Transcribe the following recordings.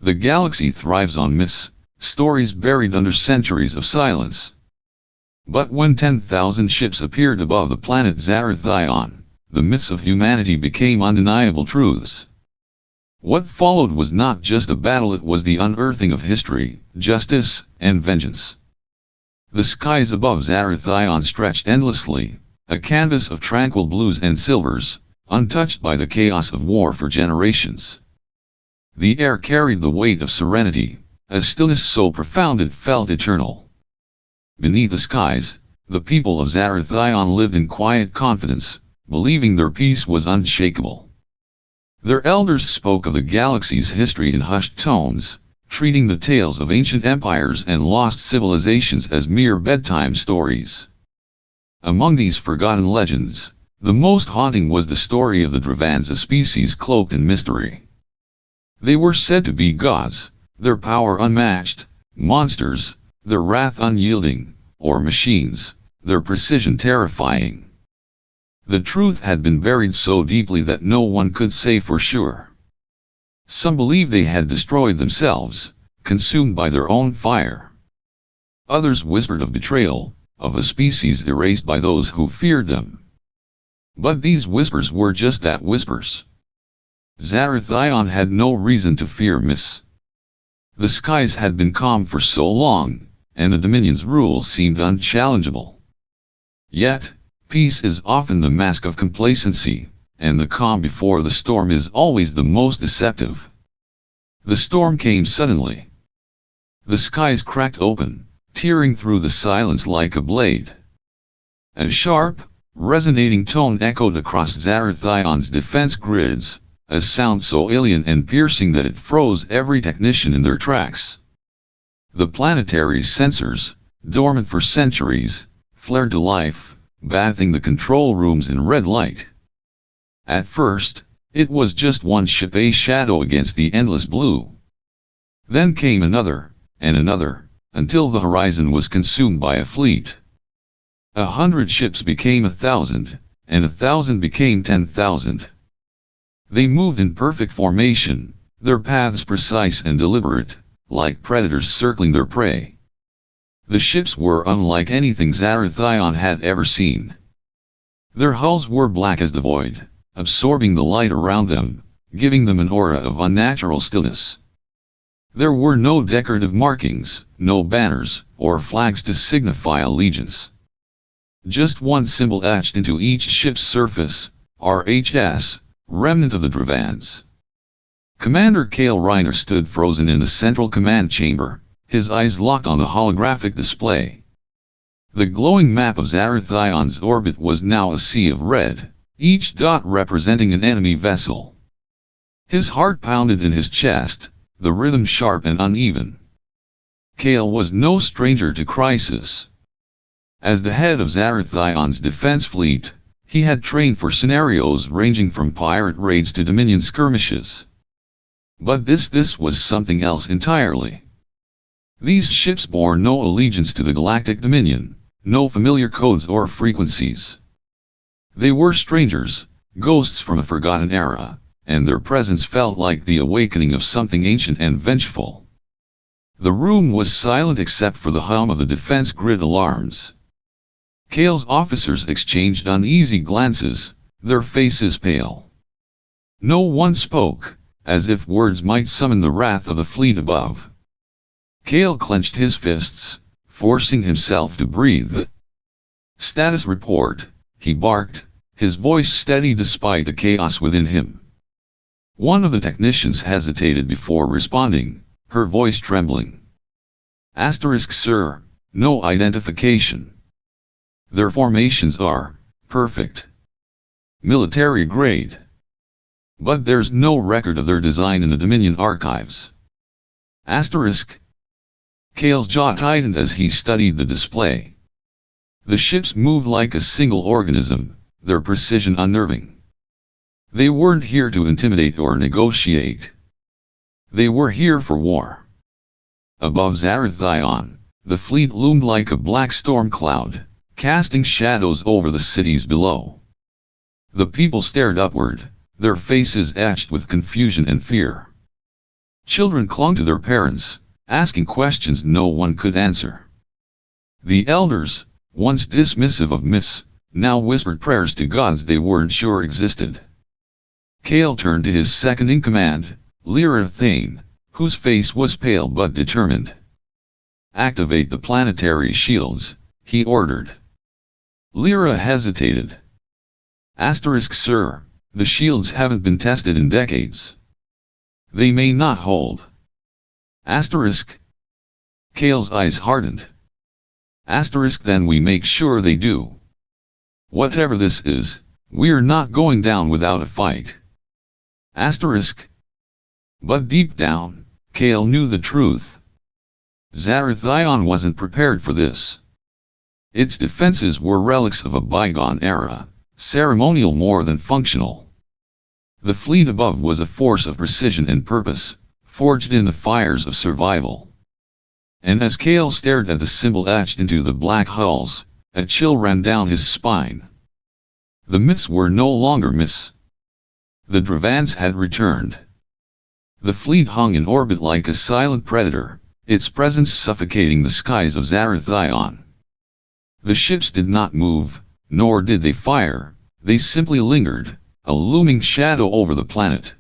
The galaxy thrives on myths, stories buried under centuries of silence. But when 10,000 ships appeared above the planet Zarathion, the myths of humanity became undeniable truths. What followed was not just a battle, it was the unearthing of history, justice, and vengeance. The skies above Zarathion stretched endlessly, a canvas of tranquil blues and silvers, untouched by the chaos of war for generations. The air carried the weight of serenity, a stillness so profound it felt eternal. Beneath the skies, the people of Zarathion lived in quiet confidence, believing their peace was unshakable. Their elders spoke of the galaxy's history in hushed tones, treating the tales of ancient empires and lost civilizations as mere bedtime stories. Among these forgotten legends, the most haunting was the story of the Dravans, a species cloaked in mystery. They were said to be gods, their power unmatched, monsters, their wrath unyielding, or machines, their precision terrifying. The truth had been buried so deeply that no one could say for sure. Some believed they had destroyed themselves, consumed by their own fire. Others whispered of betrayal, of a species erased by those who feared them. But these whispers were just that, whispers. Zarathion had no reason to fear myths. The skies had been calm for so long, and the Dominion's rule seemed unchallengeable. Yet, peace is often the mask of complacency, and the calm before the storm is always the most deceptive. The storm came suddenly. The skies cracked open, tearing through the silence like a blade. A sharp, resonating tone echoed across Zarathion's defense grids, a sound so alien and piercing that it froze every technician in their tracks. The planetary sensors, dormant for centuries, flared to life, bathing the control rooms in red light. At first, it was just one ship, a shadow against the endless blue. Then came another, and another, until the horizon was consumed by a fleet. 100 ships became 1,000, and 1,000 became 10,000. They moved in perfect formation, their paths precise and deliberate, like predators circling their prey. The ships were unlike anything Zarathion had ever seen. Their hulls were black as the void, absorbing the light around them, giving them an aura of unnatural stillness. There were no decorative markings, no banners, or flags to signify allegiance. Just one symbol etched into each ship's surface, RHS, remnant of the Dravans. Commander Kale Reiner stood frozen in the central command chamber, his eyes locked on the holographic display. The glowing map of Zarathion's orbit was now a sea of red, each dot representing an enemy vessel. His heart pounded in his chest, the rhythm sharp and uneven. Kale was no stranger to crisis. As the head of Zarathion's defense fleet, he had trained for scenarios ranging from pirate raids to Dominion skirmishes. But this was something else entirely. These ships bore no allegiance to the Galactic Dominion, no familiar codes or frequencies. They were strangers, ghosts from a forgotten era, and their presence felt like the awakening of something ancient and vengeful. The room was silent except for the hum of the defense grid alarms. Kale's officers exchanged uneasy glances, their faces pale. No one spoke, as if words might summon the wrath of the fleet above. Kale clenched his fists, forcing himself to breathe. "Status report," he barked, his voice steady despite the chaos within him. One of the technicians hesitated before responding, her voice trembling. "Asterisk, sir, no identification. Their formations are perfect. Military grade. But there's no record of their design in the Dominion archives." Asterisk. Kale's jaw tightened as he studied the display. The ships moved like a single organism, their precision unnerving. They weren't here to intimidate or negotiate. They were here for war. Above Zarathion, the fleet loomed like a black storm cloud, casting shadows over the cities below. The people stared upward, their faces etched with confusion and fear. Children clung to their parents, asking questions no one could answer. The elders, once dismissive of myths, now whispered prayers to gods they weren't sure existed. Kale turned to his second-in-command, Lyra Thane, whose face was pale but determined. "Activate the planetary shields," he ordered. Lyra hesitated. Sir, the shields haven't been tested in decades. They may not hold. Kale's eyes hardened. Then we make sure they do. Whatever this is, we're not going down without a fight. But deep down, Kale knew the truth. Zarathion wasn't prepared for this. Its defenses were relics of a bygone era, ceremonial more than functional. The fleet above was a force of precision and purpose, forged in the fires of survival. And as Kale stared at the symbol etched into the black hulls, a chill ran down his spine. The myths were no longer myths. The Dravans had returned. The fleet hung in orbit like a silent predator, its presence suffocating the skies of Zarathion. The ships did not move, nor did they fire, they simply lingered, a looming shadow over the planet.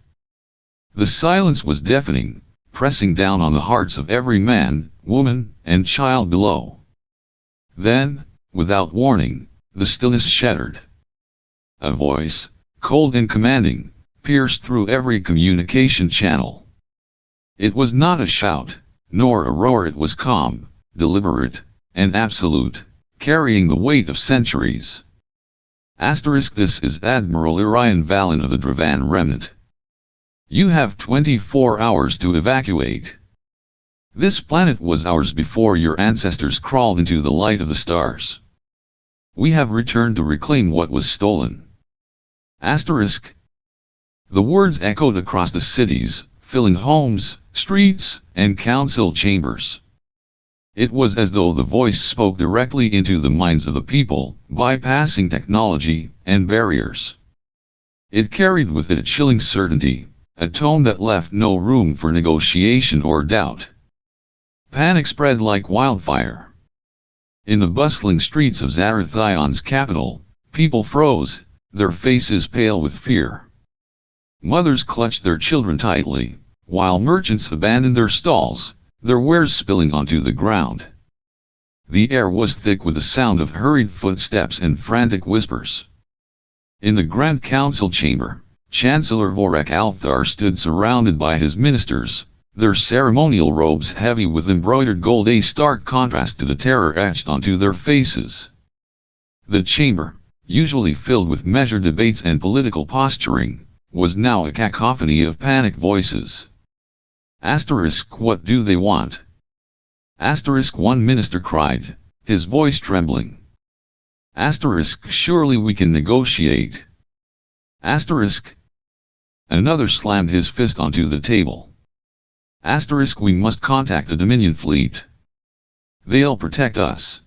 The silence was deafening, pressing down on the hearts of every man, woman, and child below. Then, without warning, the stillness shattered. A voice, cold and commanding, pierced through every communication channel. It was not a shout, nor a roar, it was calm, deliberate, and absolute, carrying the weight of centuries. This is Admiral Irion Valen of the Dravan Remnant. You have 24 hours to evacuate. This planet was ours before your ancestors crawled into the light of the stars. We have returned to reclaim what was stolen. The words echoed across the cities, filling homes, streets, and council chambers. It was as though the voice spoke directly into the minds of the people, bypassing technology and barriers. It carried with it a chilling certainty, a tone that left no room for negotiation or doubt. Panic spread like wildfire. In the bustling streets of Zarathion's capital, people froze, their faces pale with fear. Mothers clutched their children tightly, while merchants abandoned their stalls, their wares spilling onto the ground. The air was thick with the sound of hurried footsteps and frantic whispers. In the Grand Council chamber, Chancellor Vorek Althar stood surrounded by his ministers, their ceremonial robes heavy with embroidered gold, a stark contrast to the terror etched onto their faces. The chamber, usually filled with measured debates and political posturing, was now a cacophony of panicked voices. What do they want? One minister cried, his voice trembling. Surely we can negotiate. Another slammed his fist onto the table. We must contact the Dominion fleet. They'll protect us.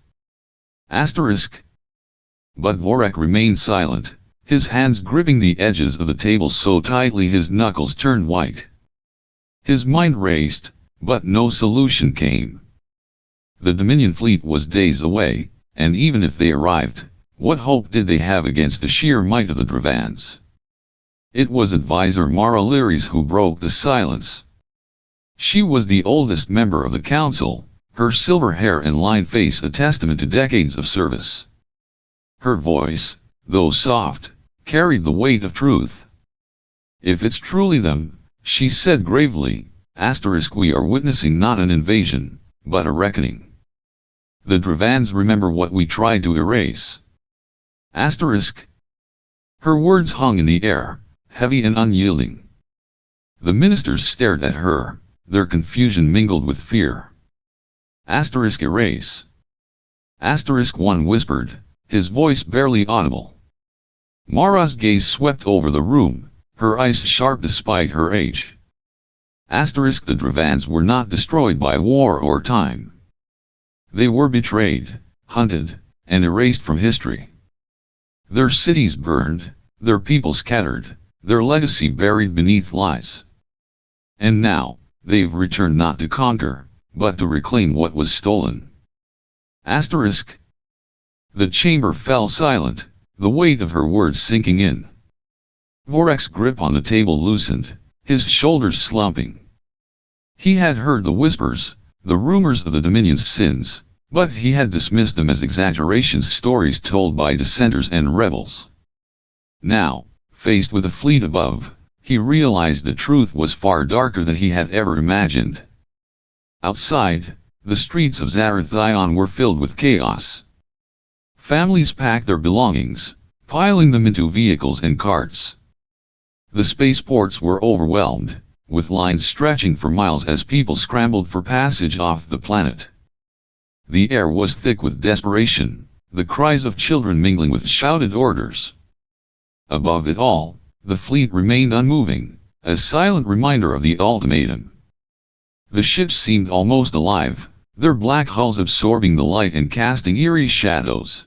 But Vorek remained silent, his hands gripping the edges of the table so tightly his knuckles turned white. His mind raced, but no solution came. The Dominion fleet was days away, and even if they arrived, what hope did they have against the sheer might of the Dravans? It was advisor Mara Lyris who broke the silence. She was the oldest member of the council, her silver hair and lined face a testament to decades of service. Her voice, though soft, carried the weight of truth. If it's truly them, she said gravely, we are witnessing not an invasion, but a reckoning. The Dravans remember what we tried to erase. Her words hung in the air, heavy and unyielding. The ministers stared at her, their confusion mingled with fear. Erase. One whispered, his voice barely audible. Mara's gaze swept over the room, her eyes sharp despite her age. The Dravans were not destroyed by war or time. They were betrayed, hunted, and erased from history. Their cities burned, their people scattered, their legacy buried beneath lies. And now, they've returned not to conquer, but to reclaim what was stolen. Asterisk. The chamber fell silent, the weight of her words sinking in. Vorek's grip on the table loosened, his shoulders slumping. He had heard the whispers, the rumors of the Dominion's sins, but he had dismissed them as exaggerations, stories told by dissenters and rebels. Now, faced with a fleet above, he realized the truth was far darker than he had ever imagined. Outside, the streets of Zarathion were filled with chaos. Families packed their belongings, piling them into vehicles and carts. The spaceports were overwhelmed, with lines stretching for miles as people scrambled for passage off the planet. The air was thick with desperation, the cries of children mingling with shouted orders. Above it all, the fleet remained unmoving, a silent reminder of the ultimatum. The ships seemed almost alive, their black hulls absorbing the light and casting eerie shadows.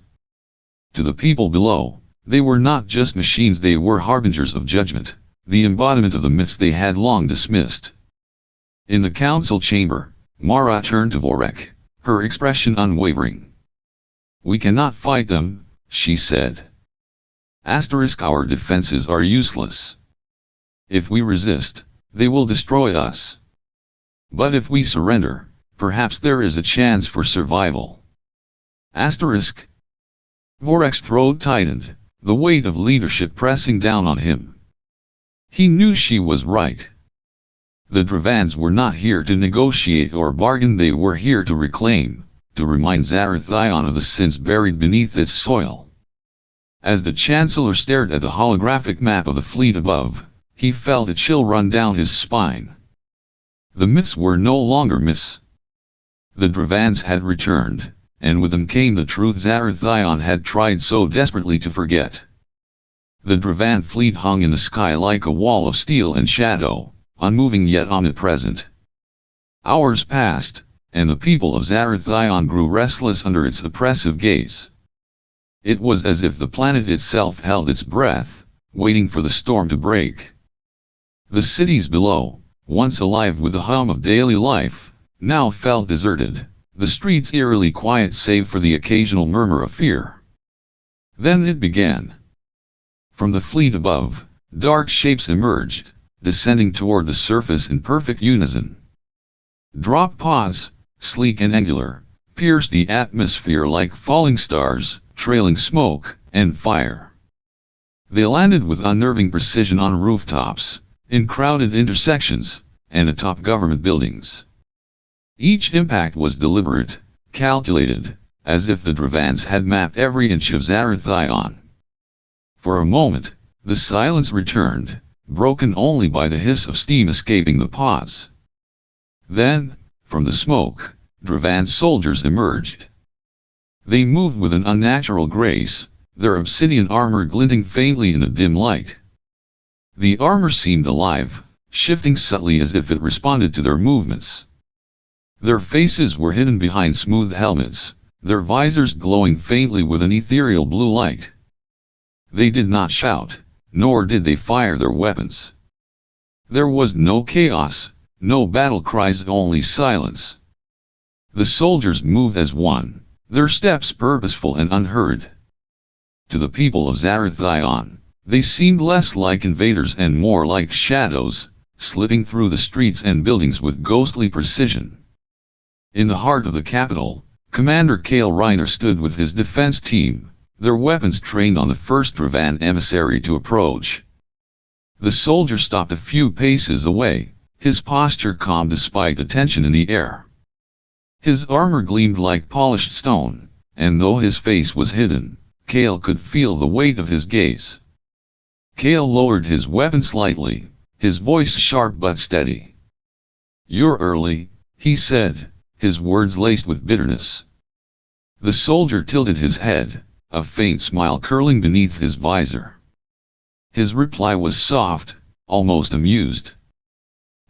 To the people below, they were not just machines, they were harbingers of judgment, the embodiment of the myths they had long dismissed. In the council chamber, Mara turned to Vorek, her expression unwavering. "We cannot fight them," she said. Our defenses are useless. If we resist, they will destroy us. But if we surrender, perhaps there is a chance for survival. Vorek's throat tightened, the weight of leadership pressing down on him. He knew she was right. The Dravans were not here to negotiate or bargain, they were here to reclaim, to remind Zarathion of the sins buried beneath its soil. As the Chancellor stared at the holographic map of the fleet above, he felt a chill run down his spine. The myths were no longer myths. The Dravans had returned, and with them came the truth Zarathion had tried so desperately to forget. The Dravan fleet hung in the sky like a wall of steel and shadow, unmoving yet omnipresent. Hours passed, and the people of Zarathion grew restless under its oppressive gaze. It was as if the planet itself held its breath, waiting for the storm to break. The cities below, once alive with the hum of daily life, now felt deserted, the streets eerily quiet save for the occasional murmur of fear. Then it began. From the fleet above, dark shapes emerged, descending toward the surface in perfect unison. Drop pods, sleek and angular, pierced the atmosphere like falling stars, trailing smoke and fire. They landed with unnerving precision on rooftops, in crowded intersections, and atop government buildings. Each impact was deliberate, calculated, as if the Dravans had mapped every inch of Zarathion. For a moment, the silence returned, broken only by the hiss of steam escaping the pods. Then, from the smoke, Dravan soldiers emerged. They moved with an unnatural grace, their obsidian armor glinting faintly in the dim light. The armor seemed alive, shifting subtly as if it responded to their movements. Their faces were hidden behind smooth helmets, their visors glowing faintly with an ethereal blue light. They did not shout, nor did they fire their weapons. There was no chaos, no battle cries, only silence. The soldiers moved as one, their steps purposeful and unhurried. To the people of Zarathion, they seemed less like invaders and more like shadows, slipping through the streets and buildings with ghostly precision. In the heart of the capital, Commander Kale Reiner stood with his defense team, their weapons trained on the first Dravan emissary to approach. The soldier stopped a few paces away, his posture calm despite the tension in the air. His armor gleamed like polished stone, and though his face was hidden, Kale could feel the weight of his gaze. Kale lowered his weapon slightly, his voice sharp but steady. "You're early," he said, his words laced with bitterness. The soldier tilted his head, a faint smile curling beneath his visor. His reply was soft, almost amused.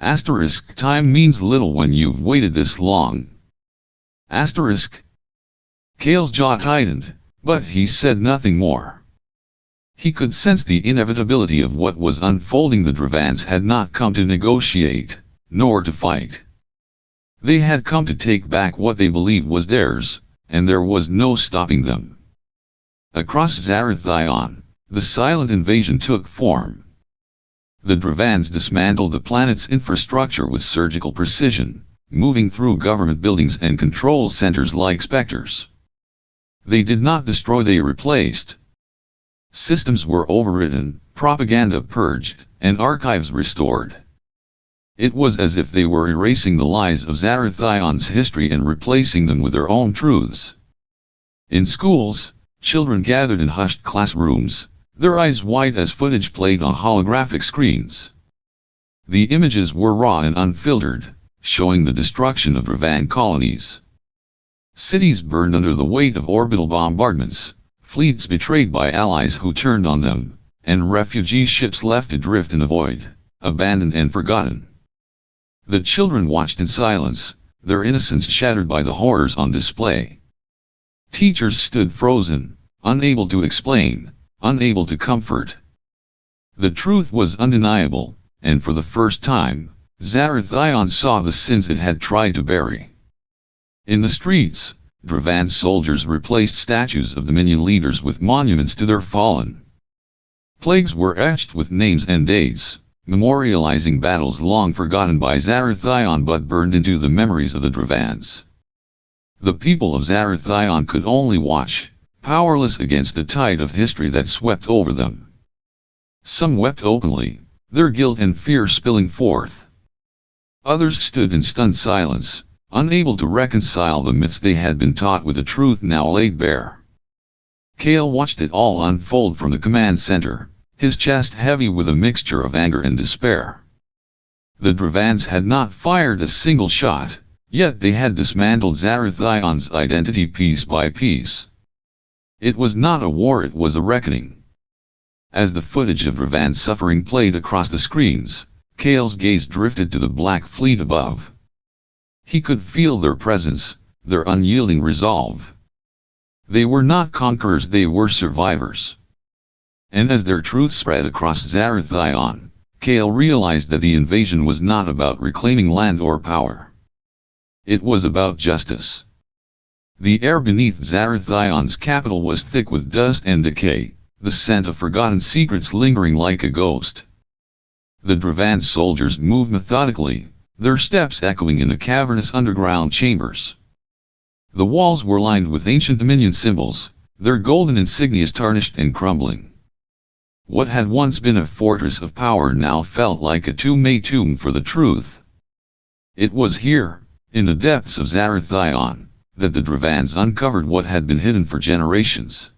Time means little when you've waited this long. Kale's jaw tightened, but he said nothing more. He could sense the inevitability of what was unfolding. The Dravans had not come to negotiate, nor to fight. They had come to take back what they believed was theirs, and there was no stopping them. Across Zarathion, the silent invasion took form. The Dravans dismantled the planet's infrastructure with surgical precision, moving through government buildings and control centers like specters. They did not destroy, they replaced. Systems were overridden, propaganda purged, and archives restored. It was as if they were erasing the lies of Zarathion's history and replacing them with their own truths. In schools, children gathered in hushed classrooms, their eyes wide as footage played on holographic screens. The images were raw and unfiltered, showing the destruction of Dravan colonies. Cities burned under the weight of orbital bombardments, fleets betrayed by allies who turned on them, and refugee ships left adrift in the void, abandoned and forgotten. The children watched in silence, their innocence shattered by the horrors on display. Teachers stood frozen, unable to explain, unable to comfort. The truth was undeniable, and for the first time, Zarathion saw the sins it had tried to bury. In the streets, Dravan soldiers replaced statues of Dominion leaders with monuments to their fallen. Plagues were etched with names and dates, memorializing battles long forgotten by Zarathion but burned into the memories of the Dravans. The people of Zarathion could only watch, powerless against the tide of history that swept over them. Some wept openly, their guilt and fear spilling forth. Others stood in stunned silence, unable to reconcile the myths they had been taught with the truth now laid bare. Kale watched it all unfold from the command center, his chest heavy with a mixture of anger and despair. The Dravans had not fired a single shot, yet they had dismantled Zarathion's identity piece by piece. It was not a war, it was a reckoning. As the footage of Dravan's suffering played across the screens, Kale's gaze drifted to the black fleet above. He could feel their presence, their unyielding resolve. They were not conquerors, they were survivors. And as their truth spread across Zarathion, Kale realized that the invasion was not about reclaiming land or power. It was about justice. The air beneath Zarathion's capital was thick with dust and decay, the scent of forgotten secrets lingering like a ghost. The Dravan soldiers moved methodically, their steps echoing in the cavernous underground chambers. The walls were lined with ancient Dominion symbols, their golden insignias tarnished and crumbling. What had once been a fortress of power now felt like a tomb for the truth. It was here, in the depths of Zarathion, that the Dravans uncovered what had been hidden for generations.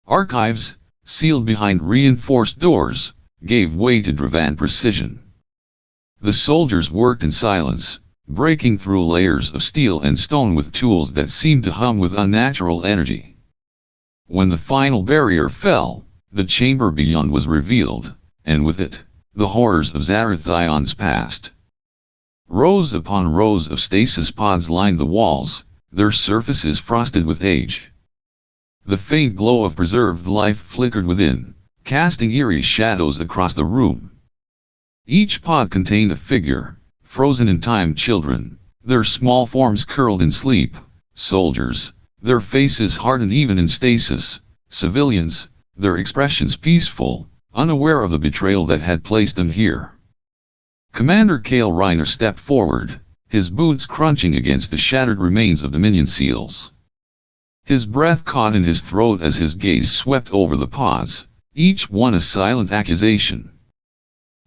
Archives, sealed behind reinforced doors, gave way to Dravan precision. The soldiers worked in silence, breaking through layers of steel and stone with tools that seemed to hum with unnatural energy. When the final barrier fell, the chamber beyond was revealed, and with it, the horrors of Zarathion's past. Rows upon rows of stasis pods lined the walls, their surfaces frosted with age. The faint glow of preserved life flickered within, casting eerie shadows across the room. Each pod contained a figure, frozen in time, children, their small forms curled in sleep, soldiers, their faces hardened even in stasis, civilians, their expressions peaceful, unaware of the betrayal that had placed them here. Commander Kale Reiner stepped forward, his boots crunching against the shattered remains of Dominion seals. His breath caught in his throat as his gaze swept over the pods, each one a silent accusation.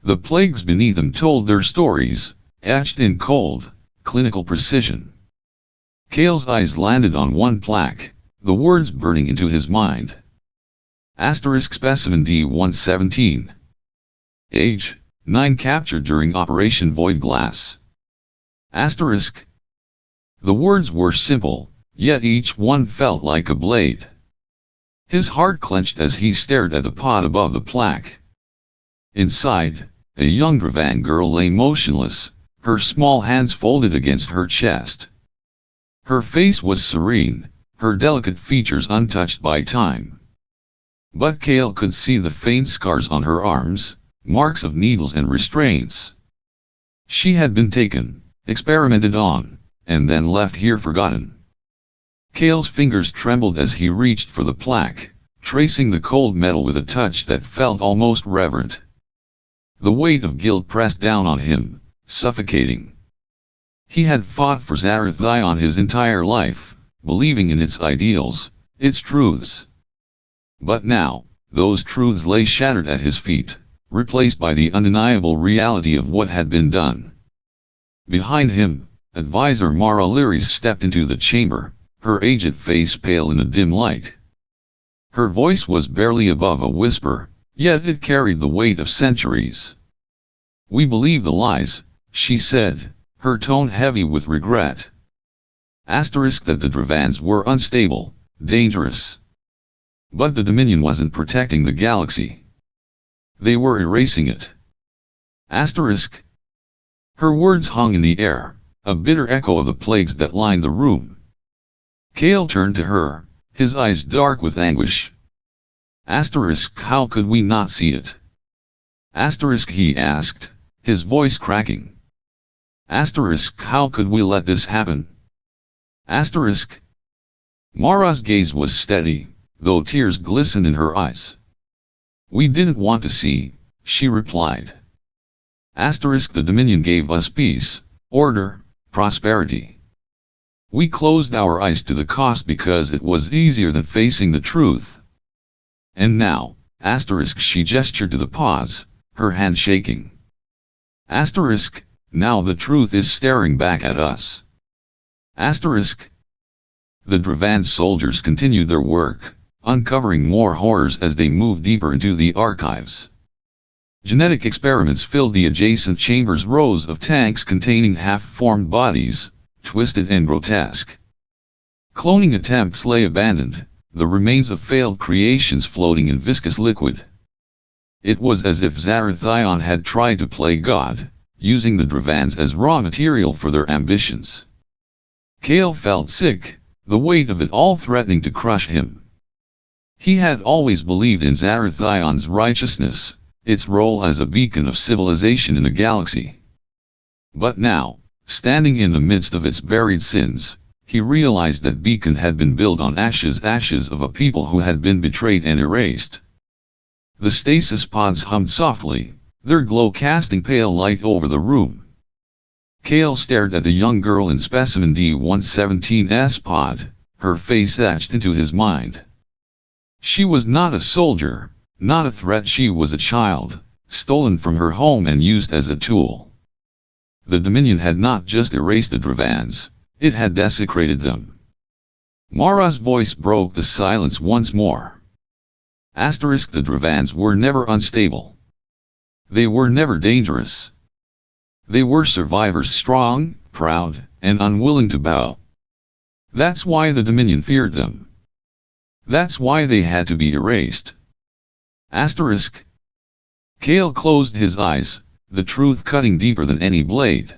The plagues beneath them told their stories, etched in cold, clinical precision. Kale's eyes landed on one plaque, the words burning into his mind. Asterisk specimen D117. Age, 9, captured during Operation Void Glass. Asterisk. The words were simple, yet each one felt like a blade. His heart clenched as he stared at the pod above the plaque. Inside, a young Dravan girl lay motionless, her small hands folded against her chest. Her face was serene, her delicate features untouched by time. But Kale could see the faint scars on her arms, marks of needles and restraints. She had been taken, experimented on, and then left here forgotten. Kale's fingers trembled as he reached for the plaque, tracing the cold metal with a touch that felt almost reverent. The weight of guilt pressed down on him, suffocating. He had fought for Zarathion his entire life, believing in its ideals, its truths. But now, those truths lay shattered at his feet, replaced by the undeniable reality of what had been done. Behind him, Advisor Mara Lyris stepped into the chamber, her aged face pale in the dim light. Her voice was barely above a whisper, yet it carried the weight of centuries. "We believe the lies," she said, her tone heavy with regret. Asterisk that the Dravans were unstable, dangerous. But the Dominion wasn't protecting the galaxy. They were erasing it. Asterisk. Her words hung in the air, a bitter echo of the plagues that lined the room. Kale turned to her, his eyes dark with anguish. Asterisk, how could we not see it? Asterisk, he asked, his voice cracking. Asterisk, how could we let this happen? Asterisk. Mara's gaze was steady, though tears glistened in her eyes. "We didn't want to see," she replied. Asterisk, the Dominion gave us peace, order, prosperity. We closed our eyes to the cost because it was easier than facing the truth. And now, asterisk, she gestured to the pause, her hand shaking. Asterisk, now the truth is staring back at us. Asterisk. The Dravan soldiers continued their work, uncovering more horrors as they moved deeper into the archives. Genetic experiments filled the adjacent chambers, rows of tanks containing half-formed bodies, twisted and grotesque. Cloning attempts lay abandoned, the remains of failed creations floating in viscous liquid. It was as if Zarathion had tried to play God, using the Dravans as raw material for their ambitions. Kale felt sick, the weight of it all threatening to crush him. He had always believed in Zarathion's righteousness, its role as a beacon of civilization in the galaxy. But now, standing in the midst of its buried sins, he realized that beacon had been built on ashes of a people who had been betrayed and erased. The stasis pods hummed softly, their glow casting pale light over the room. Kale stared at the young girl in specimen D-117's pod, her face etched into his mind. She was not a soldier, not a threat, she was a child, stolen from her home and used as a tool. The Dominion had not just erased the Dravans, it had desecrated them. Mara's voice broke the silence once more. Asterisk, the Dravans were never unstable. They were never dangerous. They were survivors, strong, proud, and unwilling to bow. That's why the Dominion feared them. That's why they had to be erased. Asterisk. Kale closed his eyes, the truth cutting deeper than any blade.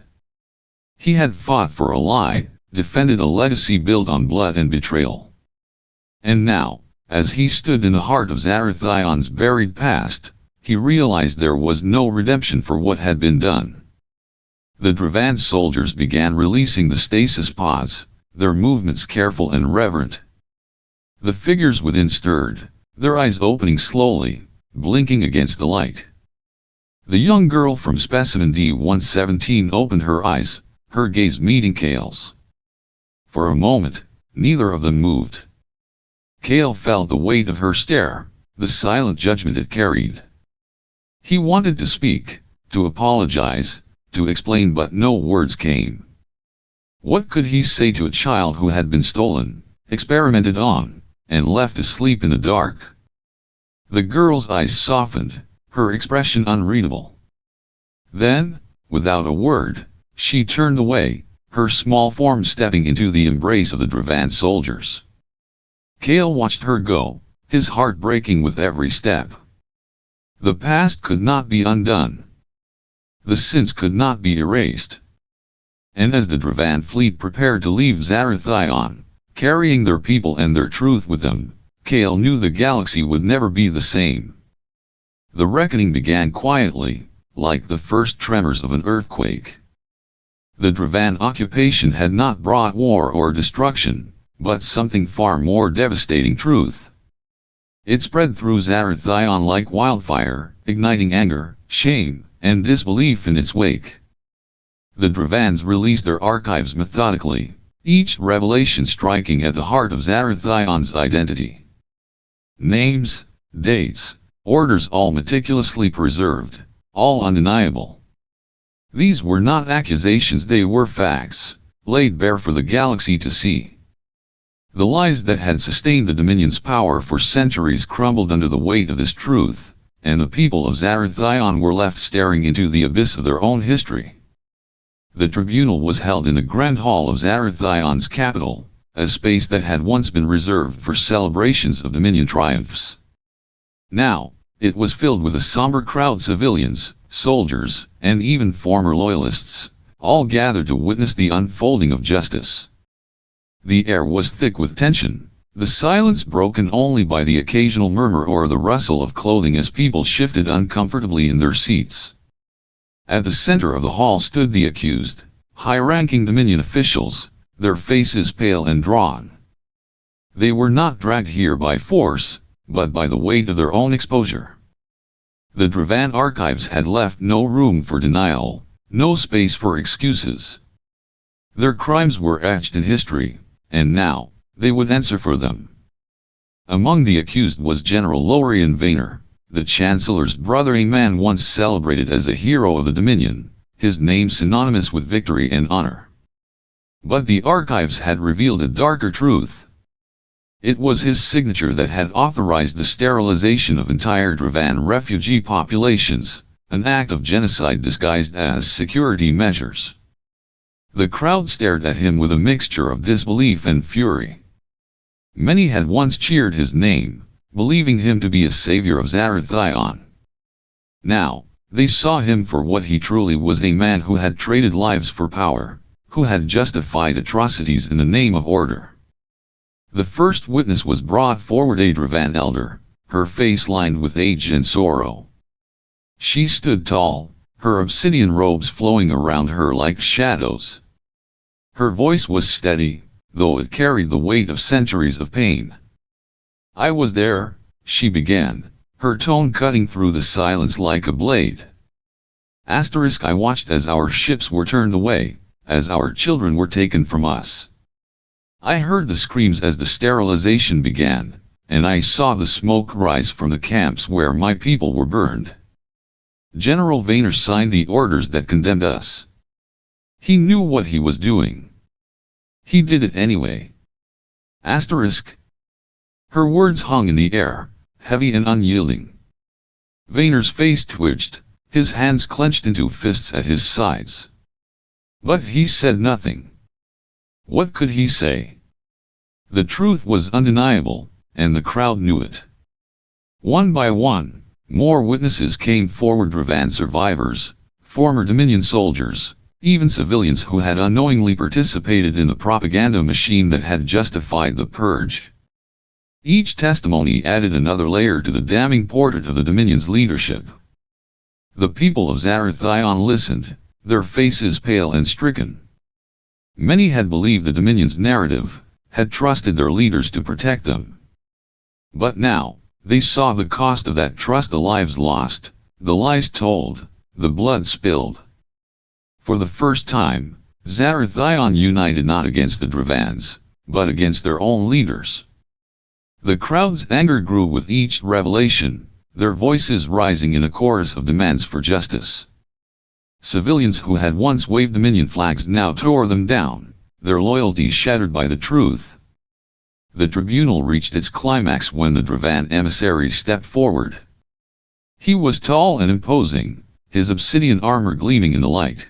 He had fought for a lie, defended a legacy built on blood and betrayal. And now, as he stood in the heart of Zarathion's buried past, he realized there was no redemption for what had been done. The Dravan soldiers began releasing the stasis pods, their movements careful and reverent. The figures within stirred, their eyes opening slowly, blinking against the light. The young girl from specimen D-117 opened her eyes, her gaze meeting Kale's. For a moment, neither of them moved. Kale felt the weight of her stare, the silent judgment it carried. He wanted to speak, to apologize, to explain, but no words came. What could he say to a child who had been stolen, experimented on, and left to sleep in the dark? The girl's eyes softened, her expression unreadable. Then, without a word, she turned away, her small form stepping into the embrace of the Dravan soldiers. Kale watched her go, his heart breaking with every step. The past could not be undone. The sins could not be erased. And as the Dravan fleet prepared to leave Zarathion, carrying their people and their truth with them, Kale knew the galaxy would never be the same. The reckoning began quietly, like the first tremors of an earthquake. The Dravan occupation had not brought war or destruction, but something far more devastating: truth. It spread through Zarathion like wildfire, igniting anger, shame, and disbelief in its wake. The Dravans released their archives methodically, each revelation striking at the heart of Zarathion's identity. Names, dates, orders, all meticulously preserved, all undeniable. These were not accusations, they were facts, laid bare for the galaxy to see. The lies that had sustained the Dominion's power for centuries crumbled under the weight of this truth, and the people of Zarathion were left staring into the abyss of their own history. The tribunal was held in the Grand Hall of Zarathion's capital, a space that had once been reserved for celebrations of Dominion triumphs. Now, it was filled with a somber crowd: civilians, soldiers, and even former loyalists, all gathered to witness the unfolding of justice. The air was thick with tension, the silence broken only by the occasional murmur or the rustle of clothing as people shifted uncomfortably in their seats. At the center of the hall stood the accused, high-ranking Dominion officials, their faces pale and drawn. They were not dragged here by force, but by the weight of their own exposure. The Dravan archives had left no room for denial, no space for excuses. Their crimes were etched in history, and now, they would answer for them. Among the accused was General Lorian Vayner, the Chancellor's brother, a man once celebrated as a hero of the Dominion, his name synonymous with victory and honor. But the archives had revealed a darker truth. It was his signature that had authorized the sterilization of entire Dravan refugee populations, an act of genocide disguised as security measures. The crowd stared at him with a mixture of disbelief and fury. Many had once cheered his name, believing him to be a savior of Zarathion. Now, they saw him for what he truly was: a man who had traded lives for power, who had justified atrocities in the name of order. The first witness was brought forward, a Dravan elder, her face lined with age and sorrow. She stood tall, her obsidian robes flowing around her like shadows. Her voice was steady, though it carried the weight of centuries of pain. "I was there," she began, her tone cutting through the silence like a blade. "I watched as our ships were turned away, as our children were taken from us. I heard the screams as the sterilization began, and I saw the smoke rise from the camps where my people were burned. General Vayner signed the orders that condemned us. He knew what he was doing. He did it anyway." Her words hung in the air, heavy and unyielding. Vayner's face twitched, his hands clenched into fists at his sides. But he said nothing. What could he say? The truth was undeniable, and the crowd knew it. One by one, more witnesses came forward: Dravan survivors, former Dominion soldiers, even civilians who had unknowingly participated in the propaganda machine that had justified the purge. Each testimony added another layer to the damning portrait of the Dominion's leadership. The people of Zarathion listened, their faces pale and stricken. Many had believed the Dominion's narrative, had trusted their leaders to protect them. But now, they saw the cost of that trust: the lives lost, the lies told, the blood spilled. For the first time, Zarathion united not against the Dravans, but against their own leaders. The crowd's anger grew with each revelation, their voices rising in a chorus of demands for justice. Civilians who had once waved Dominion flags now tore them down, their loyalty shattered by the truth. The tribunal reached its climax when the Dravan emissary stepped forward. He was tall and imposing, his obsidian armor gleaming in the light.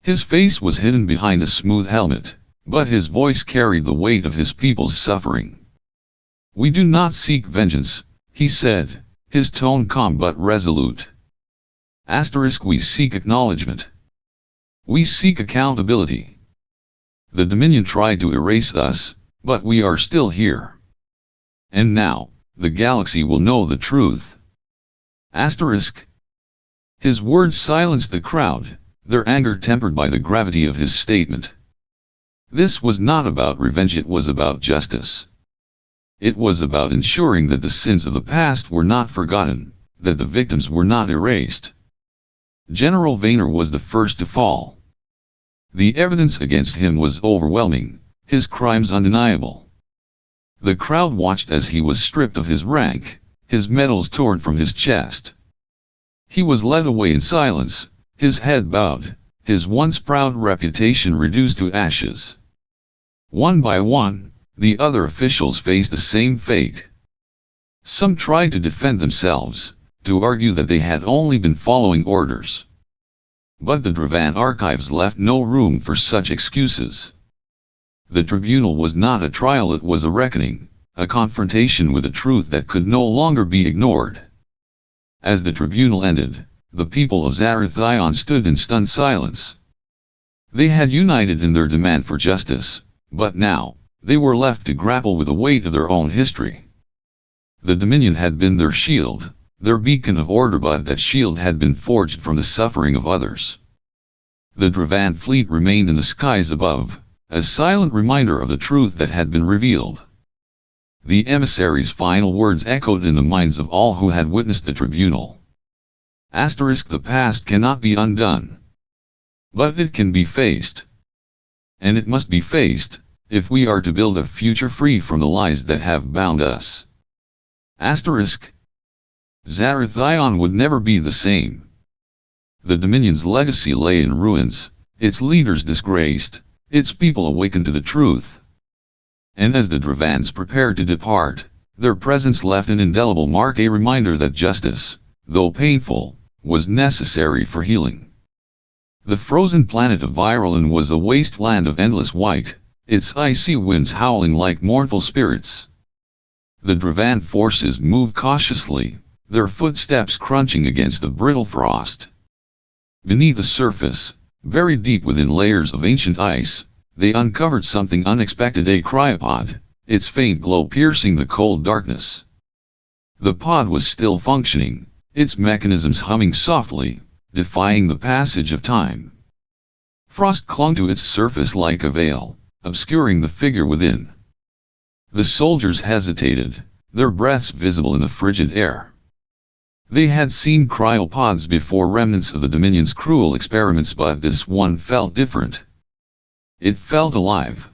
His face was hidden behind a smooth helmet, but his voice carried the weight of his people's suffering. "We do not seek vengeance," he said, his tone calm but resolute. "We seek acknowledgement. We seek accountability. The Dominion tried to erase us, but we are still here. And now, the galaxy will know the truth." His words silenced the crowd, their anger tempered by the gravity of his statement. This was not about revenge, it was about justice. It was about ensuring that the sins of the past were not forgotten, that the victims were not erased. General Vayner was the first to fall. The evidence against him was overwhelming, his crimes undeniable. The crowd watched as he was stripped of his rank, his medals torn from his chest. He was led away in silence, his head bowed, his once proud reputation reduced to ashes. One by one, the other officials faced the same fate. Some tried to defend themselves, to argue that they had only been following orders. But the Dravan archives left no room for such excuses. The tribunal was not a trial, it was a reckoning, a confrontation with a truth that could no longer be ignored. As the tribunal ended, the people of Zarathion stood in stunned silence. They had united in their demand for justice, but now, they were left to grapple with the weight of their own history. The Dominion had been their shield, their beacon of order, but that shield had been forged from the suffering of others. The Dravan fleet remained in the skies above, a silent reminder of the truth that had been revealed. The emissary's final words echoed in the minds of all who had witnessed the tribunal. The past cannot be undone. But it can be faced. And it must be faced, if we are to build a future free from the lies that have bound us. Zarathion would never be the same. The Dominion's legacy lay in ruins, its leaders disgraced, its people awakened to the truth. And as the Dravans prepared to depart, their presence left an indelible mark, a reminder that justice, though painful, was necessary for healing. The frozen planet of Virulin was a wasteland of endless white, its icy winds howling like mournful spirits. The Dravan forces moved cautiously, their footsteps crunching against the brittle frost. Beneath the surface, buried deep within layers of ancient ice, they uncovered something unexpected, a cryopod, its faint glow piercing the cold darkness. The pod was still functioning, its mechanisms humming softly, defying the passage of time. Frost clung to its surface like a veil, obscuring the figure within. The soldiers hesitated, their breaths visible in the frigid air. They had seen cryopods before, remnants of the Dominion's cruel experiments, but this one felt different. It felt alive.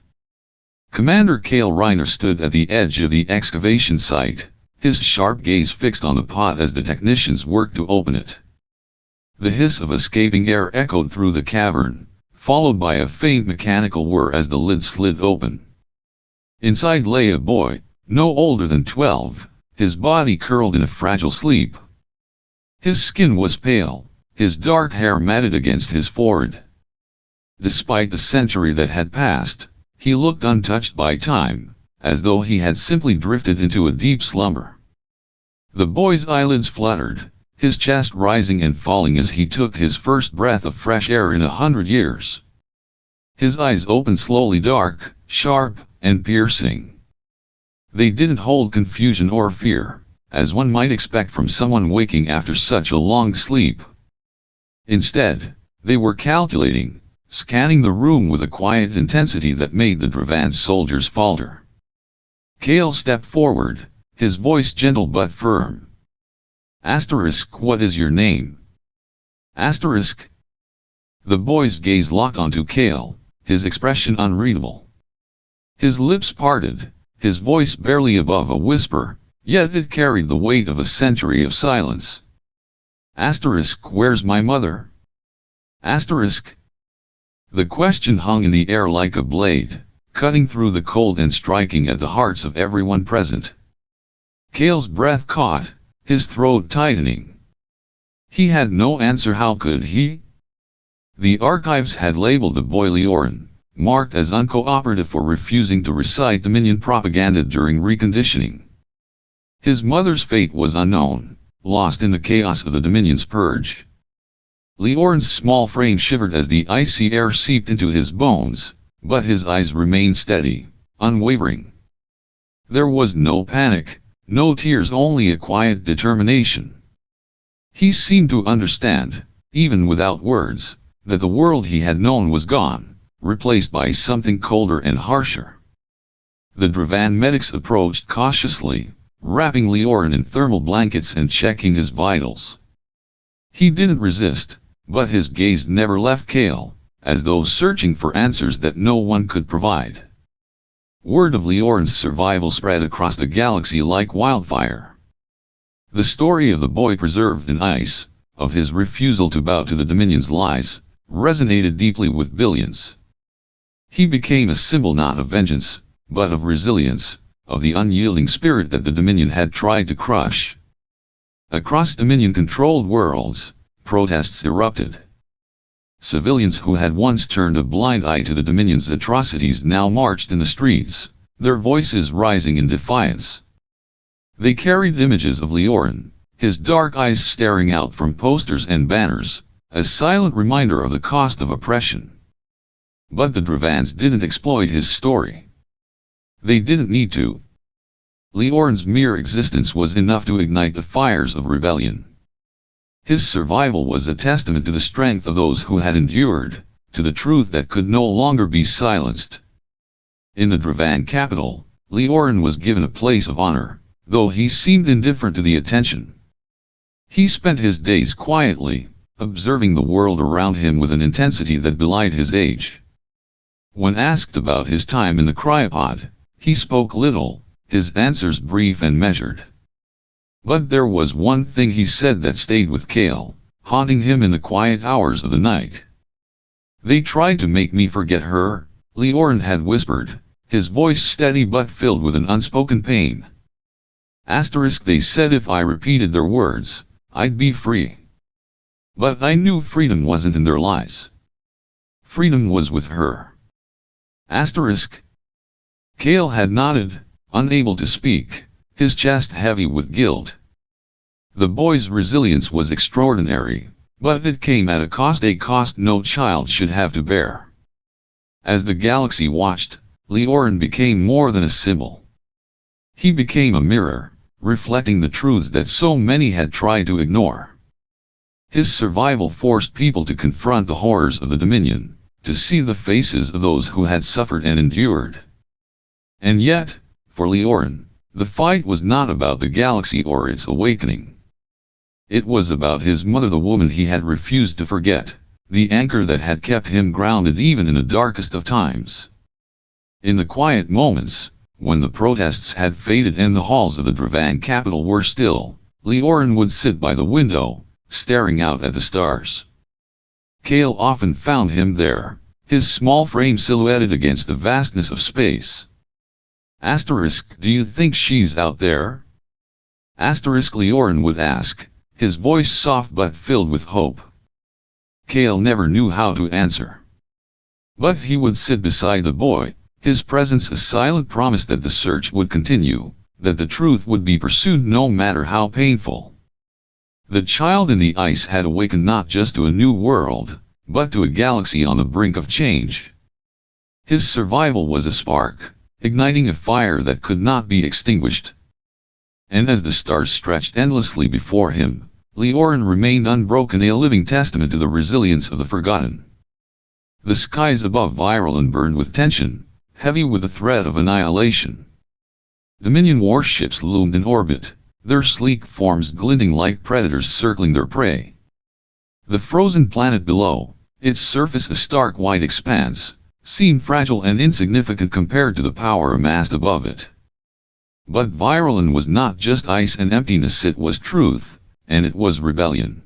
Commander Kale Reiner stood at the edge of the excavation site, his sharp gaze fixed on the pod as the technicians worked to open it. The hiss of escaping air echoed through the cavern, followed by a faint mechanical whir as the lid slid open. Inside lay a boy, no older than 12, his body curled in a fragile sleep. His skin was pale, his dark hair matted against his forehead. Despite the century that had passed, he looked untouched by time, as though he had simply drifted into a deep slumber. The boy's eyelids fluttered, his chest rising and falling as he took his first breath of fresh air in 100 years. His eyes opened slowly, dark, sharp, and piercing. They didn't hold confusion or fear, as one might expect from someone waking after such a long sleep. Instead, they were calculating, scanning the room with a quiet intensity that made the Dravan soldiers falter. Kale stepped forward, his voice gentle but firm. What is your name? The boy's gaze locked onto Kale, his expression unreadable. His lips parted, his voice barely above a whisper, yet it carried the weight of a century of silence. Where's my mother? The question hung in the air like a blade, cutting through the cold and striking at the hearts of everyone present. Kale's breath caught, his throat tightening. He had no answer. How could he? The archives had labeled the boy Leorin, marked as uncooperative for refusing to recite Dominion propaganda during reconditioning. His mother's fate was unknown, lost in the chaos of the Dominion's purge. Leorin's small frame shivered as the icy air seeped into his bones, but his eyes remained steady, unwavering. There was no panic, no tears, only a quiet determination. He seemed to understand, even without words, that the world he had known was gone, replaced by something colder and harsher. The Dravan medics approached cautiously, wrapping Leorin in thermal blankets and checking his vitals. He didn't resist, but his gaze never left Kale, as though searching for answers that no one could provide. Word of Leorin's survival spread across the galaxy like wildfire. The story of the boy preserved in ice, of his refusal to bow to the Dominion's lies, resonated deeply with billions. He became a symbol not of vengeance, but of resilience, of the unyielding spirit that the Dominion had tried to crush. Across Dominion-controlled worlds, protests erupted. Civilians who had once turned a blind eye to the Dominion's atrocities now marched in the streets, their voices rising in defiance. They carried images of Leorin, his dark eyes staring out from posters and banners, a silent reminder of the cost of oppression. But the Dravans didn't exploit his story. They didn't need to. Leorin's mere existence was enough to ignite the fires of rebellion. His survival was a testament to the strength of those who had endured, to the truth that could no longer be silenced. In the Dravan capital, Leorin was given a place of honor, though he seemed indifferent to the attention. He spent his days quietly, observing the world around him with an intensity that belied his age. When asked about his time in the cryopod, he spoke little, his answers brief and measured. But there was one thing he said that stayed with Kale, haunting him in the quiet hours of the night. "They tried to make me forget her," Leorin had whispered, his voice steady but filled with an unspoken pain. They said if I repeated their words, I'd be free. But I knew freedom wasn't in their lies. Freedom was with her. Kale had nodded, unable to speak, his chest heavy with guilt. The boy's resilience was extraordinary, but it came at a cost no child should have to bear. As the galaxy watched, Leorin became more than a symbol. He became a mirror, reflecting the truths that so many had tried to ignore. His survival forced people to confront the horrors of the Dominion, to see the faces of those who had suffered and endured. And yet, for Leorin, the fight was not about the galaxy or its awakening. It was about his mother, the woman he had refused to forget, the anchor that had kept him grounded even in the darkest of times. In the quiet moments, when the protests had faded and the halls of the Dravan capital were still, Leorin would sit by the window, staring out at the stars. Kale often found him there, his small frame silhouetted against the vastness of space. "Do you think she's out there?" Leorin would ask, his voice soft but filled with hope. Kale never knew how to answer. But he would sit beside the boy, his presence a silent promise that the search would continue, that the truth would be pursued no matter how painful. The child in the ice had awakened not just to a new world, but to a galaxy on the brink of change. His survival was a spark, igniting a fire that could not be extinguished. And as the stars stretched endlessly before him, Leorin remained unbroken, a living testament to the resilience of the forgotten. The skies above Viralan burned with tension, heavy with the threat of annihilation. Dominion warships loomed in orbit, their sleek forms glinting like predators circling their prey. The frozen planet below, its surface a stark white expanse, seemed fragile and insignificant compared to the power amassed above it. But Viralan was not just ice and emptiness, it was truth, and it was rebellion.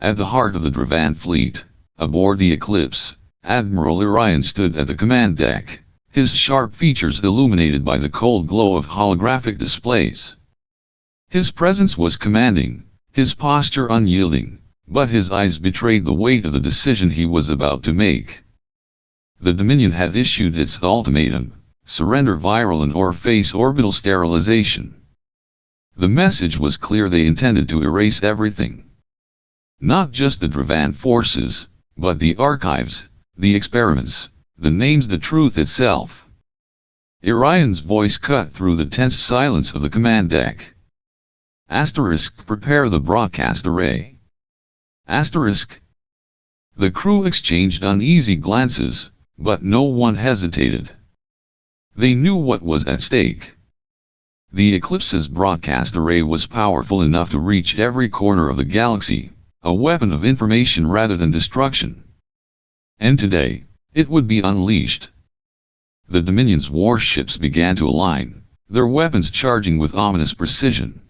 At the heart of the Dravan fleet, aboard the Eclipse, Admiral Orion stood at the command deck, his sharp features illuminated by the cold glow of holographic displays. His presence was commanding, his posture unyielding, but his eyes betrayed the weight of the decision he was about to make. The Dominion had issued its ultimatum: surrender Viralan or face orbital sterilization. The message was clear: they intended to erase everything. Not just the Dravan forces, but the archives, the experiments, the names, the truth itself. Orion's voice cut through the tense silence of the command deck. Prepare the broadcast array. The crew exchanged uneasy glances, but no one hesitated. They knew what was at stake. The Eclipse's broadcast array was powerful enough to reach every corner of the galaxy, a weapon of information rather than destruction. And today, it would be unleashed. The Dominion's warships began to align, their weapons charging with ominous precision.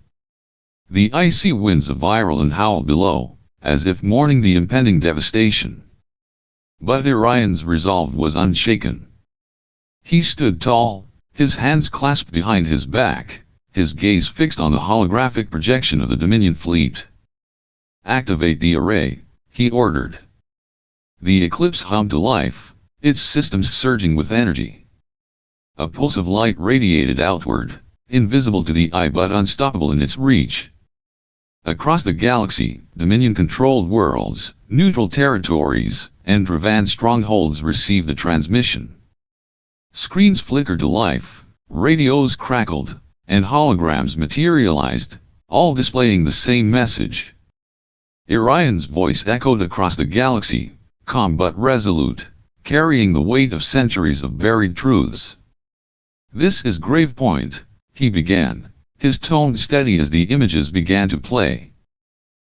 The icy winds of Virulent howled below, as if mourning the impending devastation. But Orion's resolve was unshaken. He stood tall, his hands clasped behind his back, his gaze fixed on the holographic projection of the Dominion fleet. "Activate the array," he ordered. The Eclipse hummed to life, its systems surging with energy. A pulse of light radiated outward, invisible to the eye but unstoppable in its reach. Across the galaxy, Dominion-controlled worlds, neutral territories, and Dravan strongholds received the transmission. Screens flickered to life, radios crackled, and holograms materialized, all displaying the same message. Orion's voice echoed across the galaxy, calm but resolute, carrying the weight of centuries of buried truths. "This is Gravepoint," he began, his tone steady as the images began to play.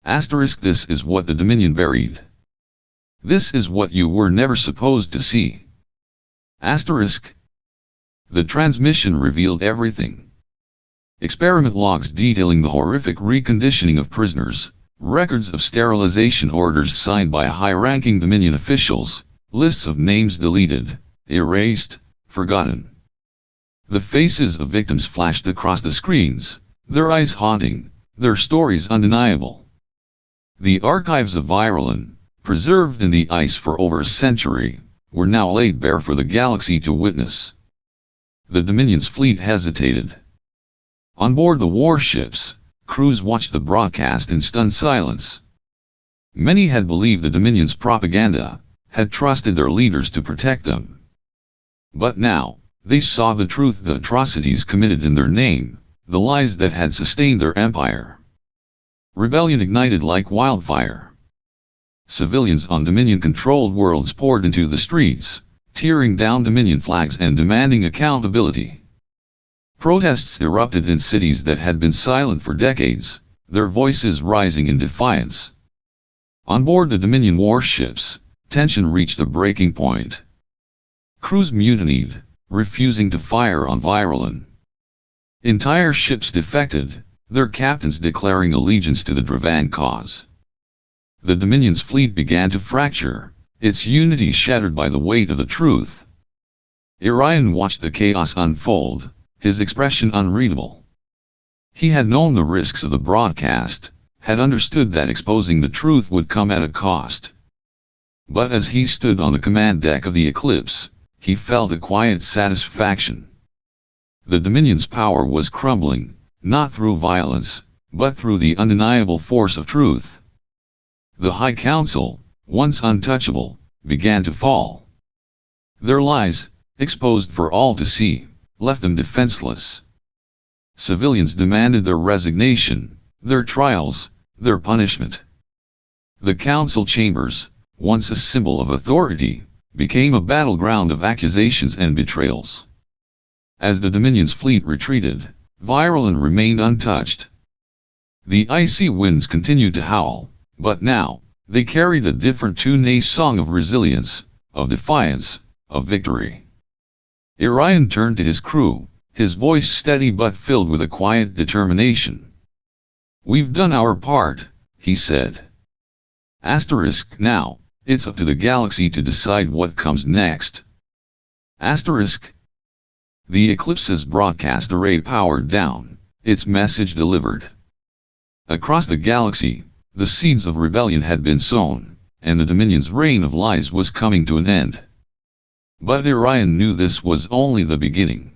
"This is what the Dominion buried. This is what you were never supposed to see." The transmission revealed everything. Experiment logs detailing the horrific reconditioning of prisoners, records of sterilization orders signed by high-ranking Dominion officials, lists of names deleted, erased, forgotten. The faces of victims flashed across the screens, their eyes haunting, their stories undeniable. The archives of Virulent, preserved in the ice for over a century, were now laid bare for the galaxy to witness. The Dominion's fleet hesitated. On board the warships, crews watched the broadcast in stunned silence. Many had believed the Dominion's propaganda, had trusted their leaders to protect them. But now, they saw the truth, the atrocities committed in their name, the lies that had sustained their empire. Rebellion ignited like wildfire. Civilians on Dominion-controlled worlds poured into the streets, tearing down Dominion flags and demanding accountability. Protests erupted in cities that had been silent for decades, their voices rising in defiance. On board the Dominion warships, tension reached a breaking point. Crews mutinied, refusing to fire on Virulent. Entire ships defected, their captains declaring allegiance to the Dravan cause. The Dominion's fleet began to fracture, its unity shattered by the weight of the truth. Orion watched the chaos unfold, his expression unreadable. He had known the risks of the broadcast, had understood that exposing the truth would come at a cost. But as he stood on the command deck of the Eclipse, he felt a quiet satisfaction. The Dominion's power was crumbling, not through violence, but through the undeniable force of truth. The High Council, once untouchable, began to fall. Their lies, exposed for all to see, left them defenseless. Civilians demanded their resignation, their trials, their punishment. The council chambers, once a symbol of authority, became a battleground of accusations and betrayals. As the Dominion's fleet retreated, Virulent remained untouched. The icy winds continued to howl, but now, they carried a different tune, a song of resilience, of defiance, of victory. Orion turned to his crew, his voice steady but filled with a quiet determination. "We've done our part," he said. Now, it's up to the galaxy to decide what comes next. The Eclipse's broadcast array powered down, its message delivered. Across the galaxy, the seeds of rebellion had been sown, and the Dominion's reign of lies was coming to an end. But Orion knew this was only the beginning.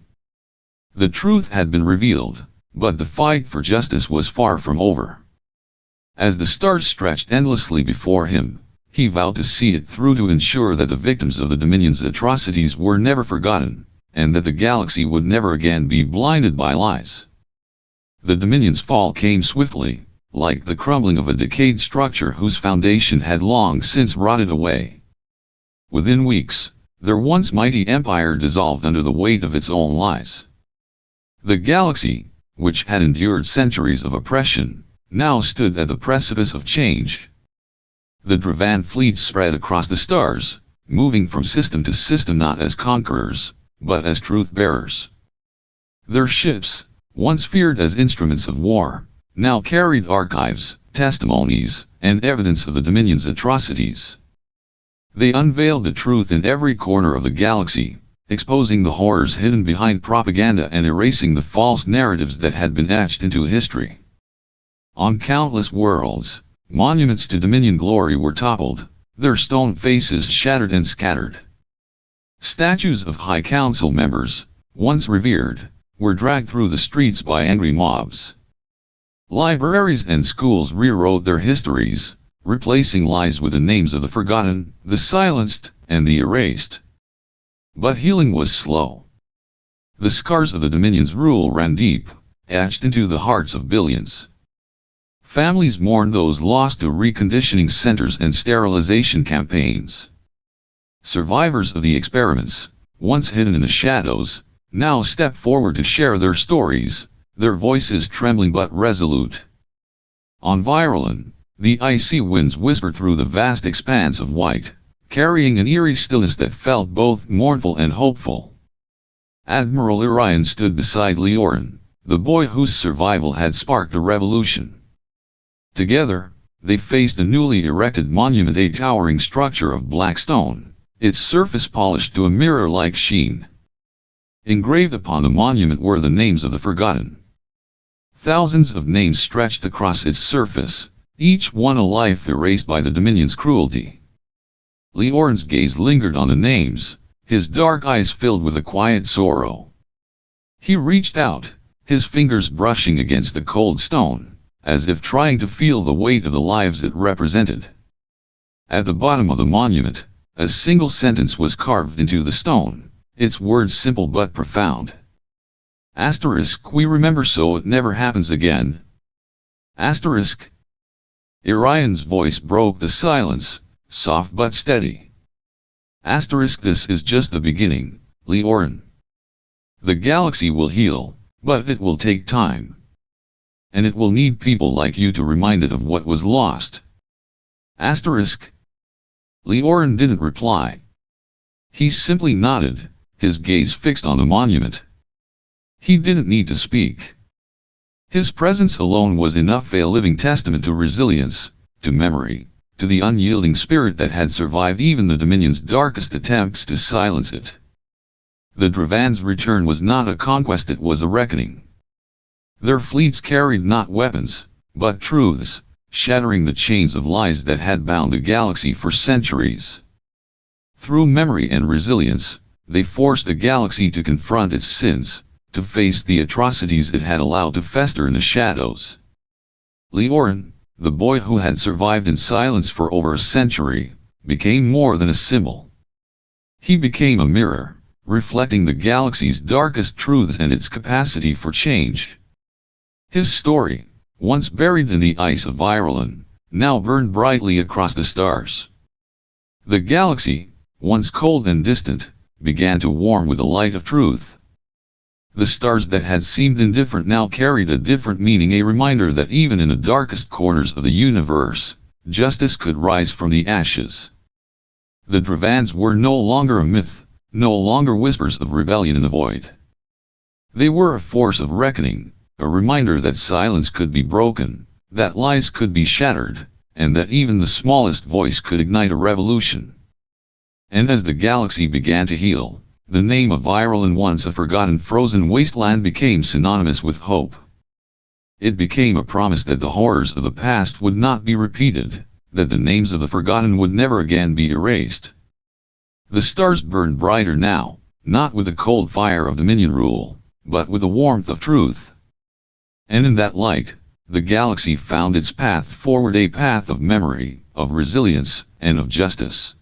The truth had been revealed, but the fight for justice was far from over. As the stars stretched endlessly before him, he vowed to see it through to ensure that the victims of the Dominion's atrocities were never forgotten, and that the galaxy would never again be blinded by lies. The Dominion's fall came swiftly, like the crumbling of a decayed structure whose foundation had long since rotted away. Within weeks, their once mighty empire dissolved under the weight of its own lies. The galaxy, which had endured centuries of oppression, now stood at the precipice of change. The Dravan fleets spread across the stars, moving from system to system not as conquerors, but as truth-bearers. Their ships, once feared as instruments of war, now carried archives, testimonies, and evidence of the Dominion's atrocities. They unveiled the truth in every corner of the galaxy, exposing the horrors hidden behind propaganda and erasing the false narratives that had been etched into history. On countless worlds, monuments to Dominion glory were toppled, their stone faces shattered and scattered. Statues of High Council members, once revered, were dragged through the streets by angry mobs. Libraries and schools rewrote their histories, replacing lies with the names of the forgotten, the silenced, and the erased. But healing was slow. The scars of the Dominion's rule ran deep, etched into the hearts of billions. Families mourned those lost to reconditioning centers and sterilization campaigns. Survivors of the experiments, once hidden in the shadows, now stepped forward to share their stories, their voices trembling but resolute. On Viralan, the icy winds whispered through the vast expanse of white, carrying an eerie stillness that felt both mournful and hopeful. Admiral Irion stood beside Leorin, the boy whose survival had sparked a revolution. Together, they faced a newly erected monument, a towering structure of black stone, its surface polished to a mirror-like sheen. Engraved upon the monument were the names of the forgotten. Thousands of names stretched across its surface, each one a life erased by the Dominion's cruelty. Leorin's gaze lingered on the names, his dark eyes filled with a quiet sorrow. He reached out, his fingers brushing against the cold stone, as if trying to feel the weight of the lives it represented. At the bottom of the monument, a single sentence was carved into the stone, its words simple but profound. Asterisk, we remember so it never happens again. Asterisk. Irion's voice broke the silence, soft but steady. Asterisk, this is just the beginning, Leorin. The galaxy will heal, but it will take time. And it will need people like you to remind it of what was lost. Asterisk. Leorin didn't reply. He simply nodded, his gaze fixed on the monument. He didn't need to speak. His presence alone was enough, a living testament to resilience, to memory, to the unyielding spirit that had survived even the Dominion's darkest attempts to silence it. The Dravan's return was not a conquest, it was a reckoning. Their fleets carried not weapons, but truths, shattering the chains of lies that had bound the galaxy for centuries. Through memory and resilience, they forced the galaxy to confront its sins, to face the atrocities it had allowed to fester in the shadows. Leorin, the boy who had survived in silence for over a century, became more than a symbol. He became a mirror, reflecting the galaxy's darkest truths and its capacity for change. His story, once buried in the ice of Viralan, now burned brightly across the stars. The galaxy, once cold and distant, began to warm with the light of truth. The stars that had seemed indifferent now carried a different meaning, a reminder that even in the darkest corners of the universe, justice could rise from the ashes. The Dravans were no longer a myth, no longer whispers of rebellion in the void. They were a force of reckoning, a reminder that silence could be broken, that lies could be shattered, and that even the smallest voice could ignite a revolution. And as the galaxy began to heal, the name of Viralan, once a forgotten frozen wasteland, became synonymous with hope. It became a promise that the horrors of the past would not be repeated, that the names of the forgotten would never again be erased. The stars burned brighter now, not with the cold fire of Dominion rule, but with the warmth of truth. And in that light, the galaxy found its path forward, a path of memory, of resilience, and of justice.